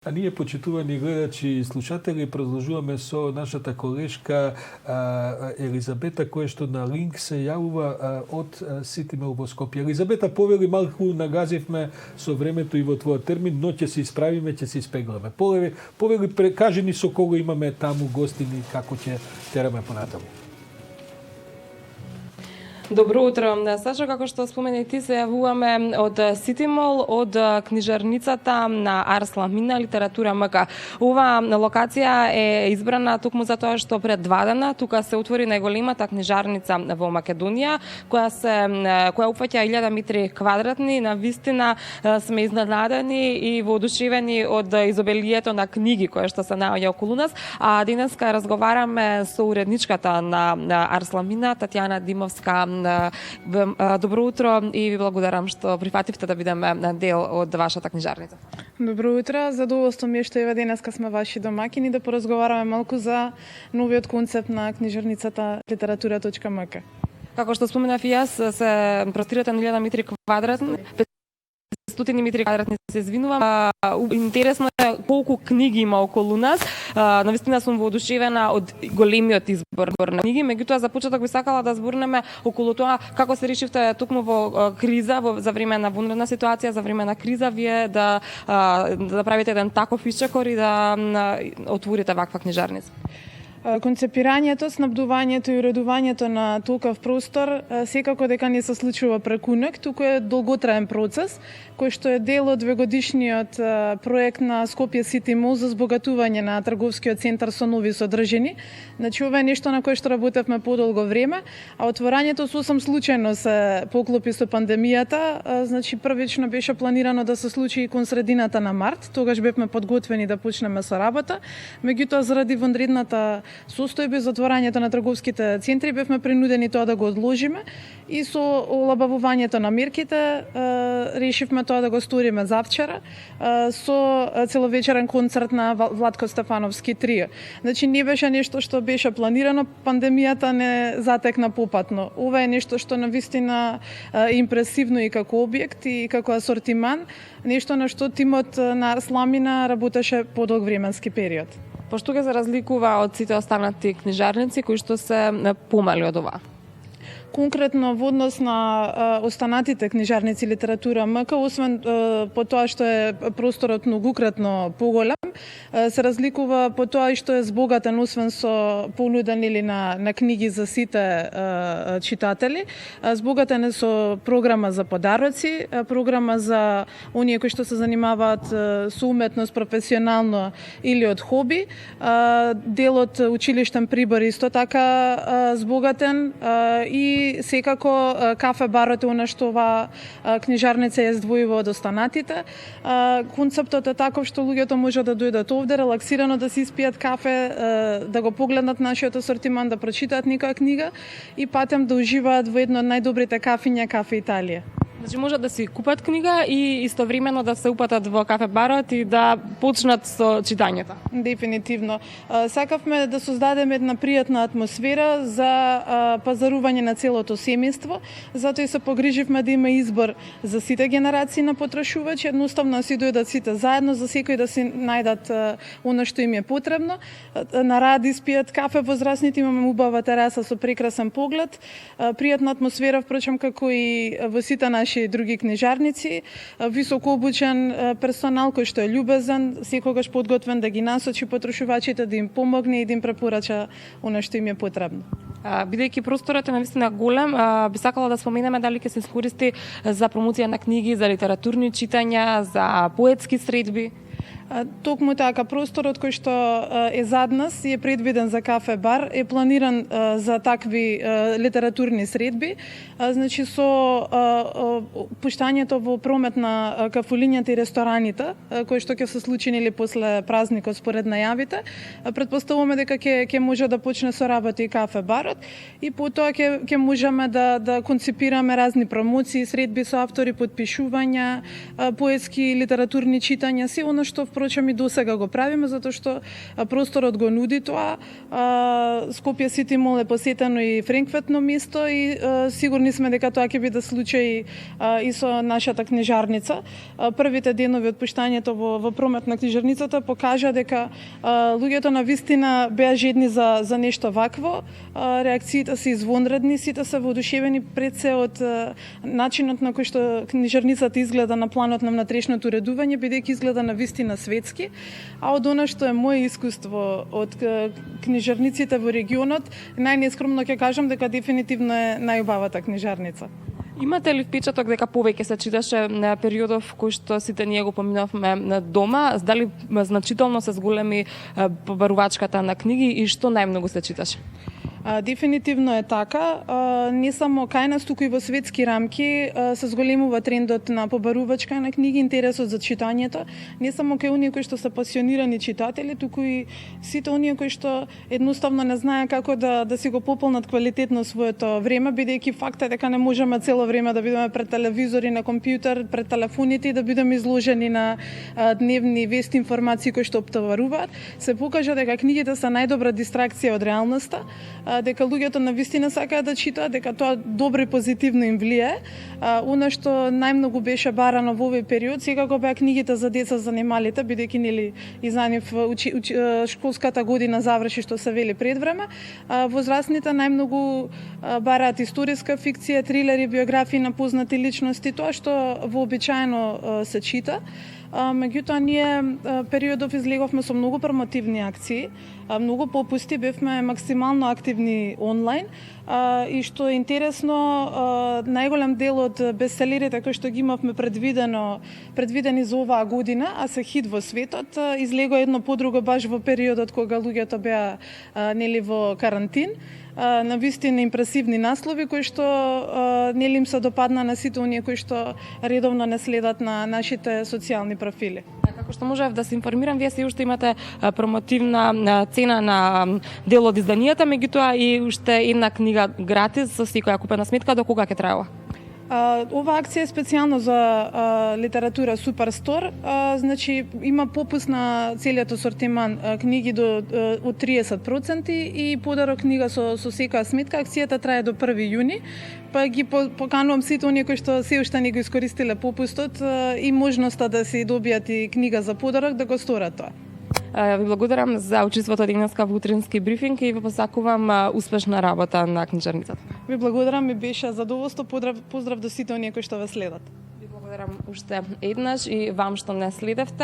А ние, почитувани гледачи и слушатели, продолжуваме со нашата колешка Елизабета, која што на линк се јавува од Ситимел во Скопје. Елизабета, повели малку нагазивме со времето и во твојот термин, но ќе се исправиме, ќе се испегламе. Повели кажи ни со кого имаме таму гостини, како ќе тераме понатаму. Добро утро. Сашо, како што спомена и ти, се јавуваме од Ситимол, од книжарницата на Арсламина литература МК. Ова локација е избрана токму затоа што пред 2 дена тука се отвори најголемата книжарница во Македонија, која опфаќа 1000 метри квадратни. На вистина сме изненадени и воодушевени од изобилието на книги кои што се наоѓа околу нас. А денеска разговараме со уредничката на Арсламина, Татјана Димовска. Добро утро и ви благодарам што прифативте да бидеме дел од вашата книжарница. Добро утро, задоволство ми е што ева денеска сме ваши домакини да поразговараме малку за новиот концепт на книжарницата литература.мк. Како што споменав и јас, се простирате на 1000 метри квадратни, 500 метри квадратни, се извинувам. Интересно е колку книги има околу нас. Навистина сум воодушевена од големиот избор на книги, меѓутоа за почеток би сакала да зборнеме околу тоа како се решивте токму во криза, за време на вонредна ситуација, за време на криза, вие да правите еден таков исчекор и да отворите ваква книжарница. Концепирањето, снабдувањето и уредувањето на толков простор секако дека не се случува преку ноќ, туку е долготраен процес кој што е дел од 2-годишниот проект на Скопје Сити Мол за збогатување на трговскиот центар со нови содржини. Значи ова е нешто на кое што работевме подолго време, а отворањето сосем случајно се поклопи со пандемијата. Значи првично беше планирано да се случи кон средината на март, тогаш бевме подготвени да почнеме со работа, меѓутоа заради вонредната состојби за отворањето на трговските центри бевме принудени тоа да го одложиме и со олабавувањето на мерките решивме тоа да го сториме завчера со целовечерен концерт на Владко Стефановски трио. Значи не беше нешто што беше планирано, пандемијата не затекна попатно. Ова е нешто што навистина е импресивно и како објект и како асортиман, нешто на што тимот на Арсламина работеше подолг временски период. Пошто ќе се разликува од сите останати книжарници кои што се помали од ова? Конкретно во однос на останатите книжарници литература МК, освен по тоа што е просторот многукратно поголем, се разликува по тоа и што е збогатен освен со понуден или на книги за сите читатели, збогатен е со програма за подароци, програма за оние кои што се занимаваат со уметност професионално или од хоби, делот училиштен прибор исто така збогатен и секако кафе барот е она што ова книжарница ја издвојува од останатите. Концептот е таков што луѓето може да дојдат овде релаксирано да си испијат кафе, да го погледнат нашиот асортиман, да прочитаат некоја книга и патем да уживаат во едно од најдобрите кафиња, Кафе Италија. Значи може да си купат книга и истовремено да се упатат во кафе барот и да почнат со читањето. Дефинитивно. Сакавме да создадеме една пријатна атмосфера за пазарување на целото семејство, затоа и се погриживме да има избор за сите генерации на потрошувачи, едноставно си дојдат сите заедно, за секој да си најдат она што им е потребно. На рад испијат кафе, возрастните имаме убава тераса со прекрасен поглед, пријатна атмосфера, впрочем како и во сите наши други книжарници, високо обучен персонал кој што е љубезен, секогаш подготвен да ги насочи потрошувачите, да им помогне и да им препорача она што им е потребно. Бидејќи просторот е навистина голем, би сакала да споменеме дали ќе се искористи за промоција на книги, за литературни читања, за поетски средби. Токму така, просторот кој што е зад нас и е предвиден за кафе бар е планиран за такви литературни средби. Значи со пуштањето во промет на кафулињата и рестораните, кои што ќе се случи нели после празникот според најавите, претпоставуваме дека ќе може да почне со работа и кафе барот и потоа ќе можеме да концепираме разни промоции, средби со автори, подпишувања, поетски литературни читања, се она што препорачам и досега го правиме затоа што просторот го нуди тоа. Скопје Сити Мол е посетено и френкветно место и сигурни сме дека тоа ќе биде случај и со нашата книжарница. Првите денови од пуштањето во промет на книжарницата покажа дека луѓето на вистина беа жедни за нешто вакво. Реакциите се извонредни, сите се воодушевени пред се од начинот на кој што книжарницата изгледа на планот на внатрешното уредување, бидејќи изгледа на вистина светски, а од она што е моje искуство од книжарниците во регионот, најнескромно ќе кажам дека дефинитивно е најубавата книжарница. Имате ли впечаток дека повеќе се читаше на периодов кој што сите ние го поминавме дома? Дали значително се зголеми побарувачката на книги и што најмногу се читаше? Дефинитивно е така. Не само кај нас, туку и во светски рамки се зголемува трендот на побарувачка на книги, интересот за читањето. Не само кај оние кои што се пасионирани читатели, туку и сите оние кои што едноставно не знае како да си го пополнат квалитетно своето време, бидејќи факт е дека не можеме цело време да бидеме пред телевизори, на компјутер, пред телефоните и да бидеме изложени на дневни вести информации кои што оптоваруваат. Се покажа дека книгите се најдобра дистракција од реалноста, дека луѓето на вистина сакаат да читаат, дека тоа добро и позитивно им влијае. Она што најмногу беше барано во овој период, секако беа книгите за деца за немалите, бидејќи нели и за нив школската година заврши, што се вели пред време. Возрастните најмногу бараат историска фикција, трилери, биографии на познати личности, тоа што вообичаено се чита. Меѓутоа, ние периодов излеговме со многу промотивни акции, многу попусти, бевме максимално активни онлайн и што е интересно, најголем дел од бестселерите кои што ги имавме предвидени за оваа година, а се хит во светот, излего едно по друго баш во периодот кога луѓето беа нели во карантин. На вистина импресивни наслови кои што нели им се допадна на сите оние кои што редовно не следат на нашите социјални профили. Како што можев да се информирам, вие се уште имате промотивна цена на дел од изданијата, меѓутоа и уште една книга гратис со секоја купена сметка. До кога ќе траела? Ова акција е специјално за литература Суперстор. Значи, има попуст на целиот асортиман книги од 30% и подарок книга со секоја сметка. Акцијата трае до 1 јуни. Па ги поканувам сите оние кои што се уште не го искористиле попустот и можноста да се добијат и книга за подарок, да го сторат тоа. Ви благодарам за учеството денеска во утрински брифинг и ви посакувам успешна работа на книжарницата. Ви благодарам, ми беше задоволство. Поздрав до сите оние кои што ве следат. Ви благодарам уште еднаш и вам што не следевте.